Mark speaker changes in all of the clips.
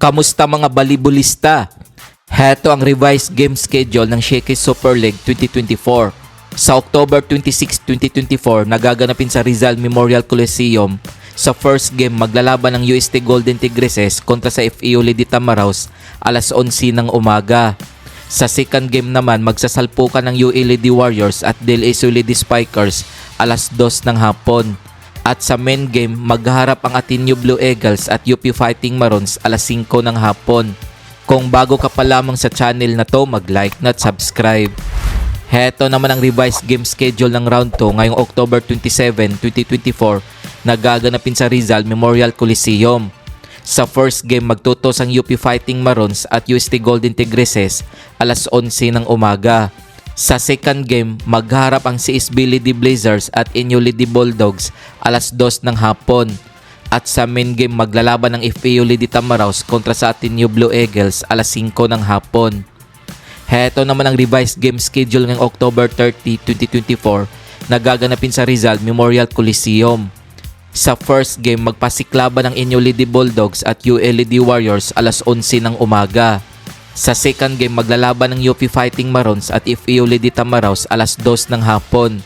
Speaker 1: Kamusta mga balibulista? Heto ang revised game schedule ng Shakey's Super League 2024. Sa October 26, 2024, nagaganapin sa Rizal Memorial Coliseum. Sa first game, maglalaban ng UST Golden Tigresses kontra sa FEU Lady Tamaraws alas 11 ng umaga. Sa second game naman, magsasalpukan ng UE Lady Warriors at DLSU Lady Spikers alas 2 ng hapon. At sa main game, maghaharap ang Ateneo Blue Eagles at UP Fighting Maroons alas 5 ng hapon. Kung bago ka pa lamang sa channel na to, mag-like na at subscribe. Heto naman ang revised game schedule ng round 2 ngayong October 27, 2024 na gaganapin sa Rizal Memorial Coliseum. Sa first game, magtutos ang UP Fighting Maroons at UST Golden Tigresses alas 11 ng umaga. Sa second game, magharap ang CSB Lady Blazers at Inyo Lady Bulldogs alas 2 ng hapon. At sa main game, maglalaban ng FEU Lady Tamaraws kontra sa Ateneo Blue Eagles alas 5 ng hapon. Heto naman ang revised game schedule ng October 30, 2024 na gaganapin sa Rizal Memorial Coliseum. Sa first game, magpasiklaban ng Inyo Lady Bulldogs at UL Lady Warriors alas 11 ng umaga. Sa second game, maglalaban ng UP Fighting Maroons at FEU Lady Tamaraws alas 2 ng hapon.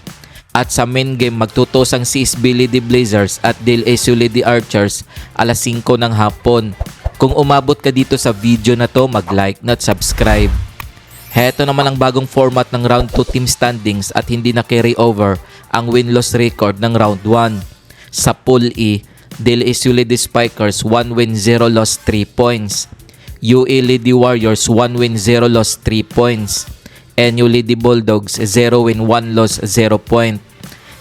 Speaker 1: At sa main game, magtutos ang CSB Lady Blazers at DLSU Lady Archers alas 5 ng hapon. Kung umabot ka dito sa video na to, mag-like na at subscribe. Heto naman ang bagong format ng round 2 team standings at hindi na carry over ang win-loss record ng round 1. Sa Pool E, DLSU Lady Spikers 1 win 0 loss 3 points. UE Lady Warriors 1 win 0 loss 3 points. NU Lady Bulldogs 0 win 1 loss 0 point.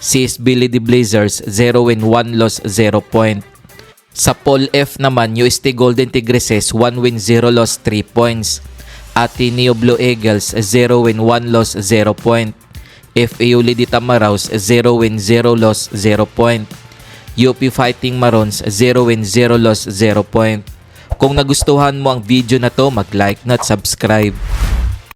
Speaker 1: CSB Lady Blazers 0 win 1 loss 0 point. Sa Pool F naman, UST Golden Tigresses 1 win 0 loss 3 points. Ateneo Blue Eagles 0 win 1 loss 0 point. FEU Lady Tamaraws 0 win 0 loss 0 point. UP Fighting Maroons 0 win 0 loss 0 point. Kung nagustuhan mo ang video na to, mag-like na at subscribe.